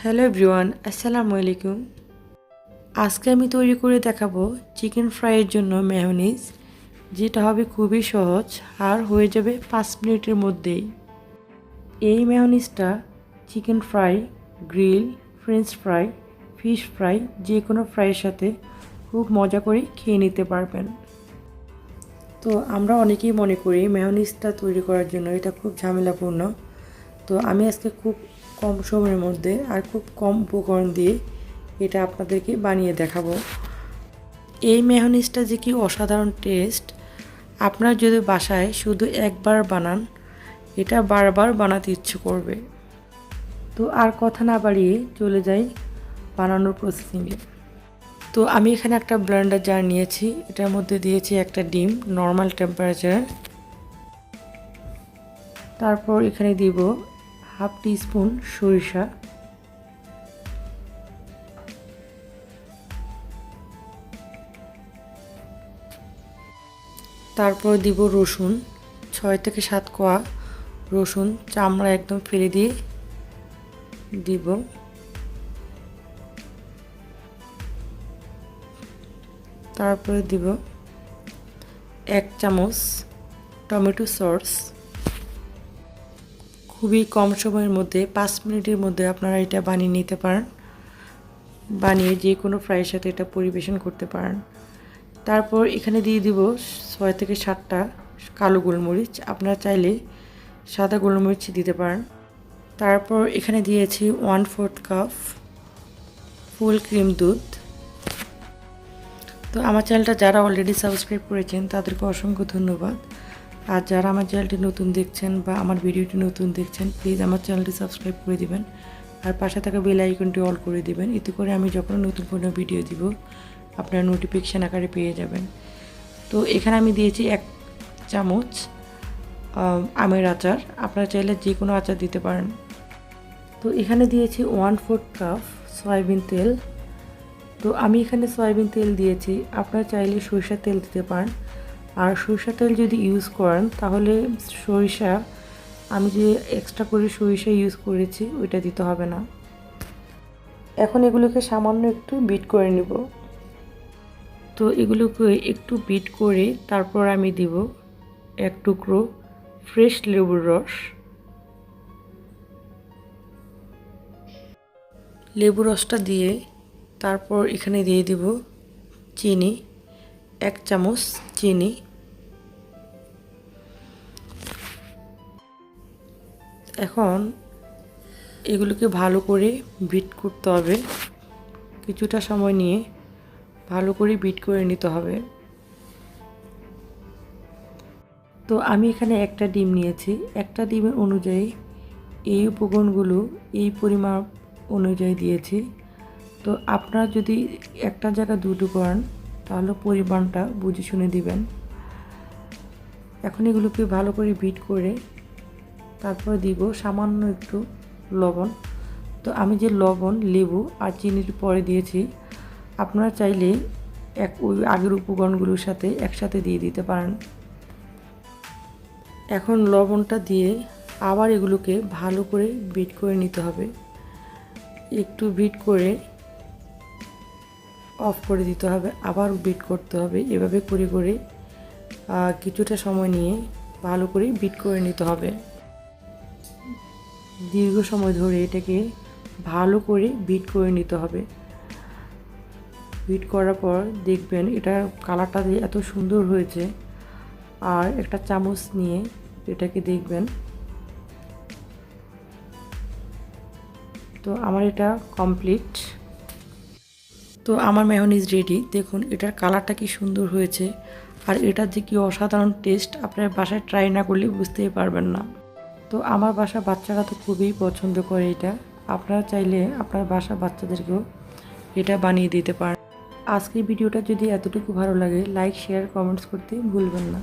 Hello everyone, আসসালামু আলাইকুম। আজকে আমি তৈরি করে দেখাবো চিকেন ফ্রাইয়ের জন্য মেয়োনিজ, যেটা হবে খুবই সহজ আর হয়ে যাবে 5 মিনিটের মধ্যেই। এই মেয়োনিজটা chicken fry, grill, French fry, fish fry যে কোনো ফ্রাইয়ের সাথে খুব মজা করে খেয়ে নিতে পারবেন। তো আমরা অনেকেই মনে করি মেয়োনিজটা তৈরি করার জন্য এটা খুব ঝামেলাপূর্ণ। তো আমি আজকে খুব কম সময়ের মধ্যে আর খুব কম উপকরণ দিয়ে এটা আপনাদেরকে বানিয়ে দেখাবো। এই মেয়োনিজটা যে কি অসাধারণ টেস্ট, আপনার যদি বাসায় শুধু একবার বানান এটা বারবার বানাতে ইচ্ছে করবে। তো আর কথা না বাড়িয়ে চলে যাই বানানোর প্রসেসিংয়ে। তো আমি এখানে একটা ব্লেন্ডার জার নিয়েছি, এটার মধ্যে দিয়েছি একটা ডিম নর্মাল টেম্পারেচার। তারপর এখানে দিব হাফ টিস্পুন সরিষা, তারপর দিব রসুন, 6 থেকে 7 কোয়া রসুন চামড়া একদম ফেলে দিয়ে দিব। তারপরে দিব 1 চামচ টমেটো সস। খুবই কম সময়ের মধ্যে 5 মিনিটের মধ্যে আপনারা এটা বানিয়ে নিতে পারেন, বানিয়ে যে কোনো ফ্রাইয়ের সাথে এটা পরিবেশন করতে পারেন। তারপর এখানে দিয়ে দিব 6 থেকে 7টা কালো গোলমরিচ, আপনারা চাইলে সাদা গোলমরিচ দিতে পারেন। তারপর এখানে দিয়েছি 1/4 কাপ ফুল ক্রিম দুধ। তো আমার চ্যানেলটা যারা অলরেডি সাবস্ক্রাইব করেছেন তাদেরকে অসংখ্য ধন্যবাদ। আর যারা আমার চ্যানেলটি নতুন দেখছেন বা আমার ভিডিওটি নতুন দেখছেন, প্লিজ আমার চ্যানেলটি সাবস্ক্রাইব করে দিবেন আর পাশে থাকা বেল আইকনটি অল করে দিবেন। এতে করে আমি যখন নতুন কোনো ভিডিও দিব আপনারা নোটিফিকেশান আকারে পেয়ে যাবেন। তো এখানে আমি দিয়েছি 1 চামচ আমের আচার, আপনারা চাইলে যে কোনো আচার দিতে পারেন। তো এখানে দিয়েছি 1/4 কাপ সয়াবিন তেল। তো আমি এখানে সয়াবিন তেল দিয়েছি, আপনারা চাইলে সরিষার তেল দিতে পারেন। আর সরিষার তেল যদি ইউজ করেন তাহলে সরিষা, আমি যে এক্সট্রা করে সরিষা ইউজ করেছি ওইটা দিতে হবে না। এখন এগুলোকে সামান্য একটু বিট করে নেব। তো এগুলোকে একটু বিট করে তারপর আমি দিব 1 টুকরো ফ্রেশ লেবুর রস। লেবু রসটা দিয়ে তারপর এখানে দিয়ে দিব চিনি, 1 চামচ চিনি। এখন এগুলোকে ভালো করে বিট করতে হবে, কিছুটা সময় নিয়ে ভালো করে বিট করে নিতে হবে। তো আমি এখানে একটা ডিম নিয়েছি, একটা ডিমের অনুযায়ী এই উপকরণগুলো এই পরিমাপ অনুযায়ী দিয়েছি। তো আপনারা যদি একটা জায়গায় দুটো করেন তাহলে পরিমাণটা বুঝে শুনে দিবেন। এখন এগুলোকে ভালো করে বিট করে তারপরে দিব সামান্য একটু লবণ। তো আমি যে লবণ, লেবু আর চিনির পরে দিয়েছি, আপনারা চাইলে ওই আগের উপকরণগুলোর সাথে একসাথে দিয়ে দিতে পারেন। এখন লবণটা দিয়ে আবার এগুলোকে ভালো করে বিট করে নিতে হবে। একটু বিট করে অফ করে দিতে হবে, আবার বিট করতে হবে। এভাবে করে করে কিছুটা সময় নিয়ে ভালো করে বিট করে নিতে হবে। দীর্ঘ সময় ধরে এটাকে ভালো করে বিট করে নিতে হবে। বিট করার পর দেখবেন এটা কালারটা এত সুন্দর হয়েছে। আর একটা চামচ নিয়ে এটাকে দেখবেন। তো আমার এটা কমপ্লিট। তো আমার মেয়োনিজ রেডি। দেখুন এটার কালারটা কি সুন্দর হয়েছে, আর এটার যে কি অসাধারণ টেস্ট, আপনার বাসায় ট্রাই না করলে বুঝতেই পারবেন না। তো আমার বাসা বাচ্চারা তো খুবই পছন্দ করে এটা, আপনারা চাইলে আপনার বাসা বাচ্চাদেরকেও এটা বানিয়ে দিতে পারেন। আজকের ভিডিওটা যদি এতটুকু ভালো লাগে, লাইক, শেয়ার, কমেন্টস করতে ভুলবেন না।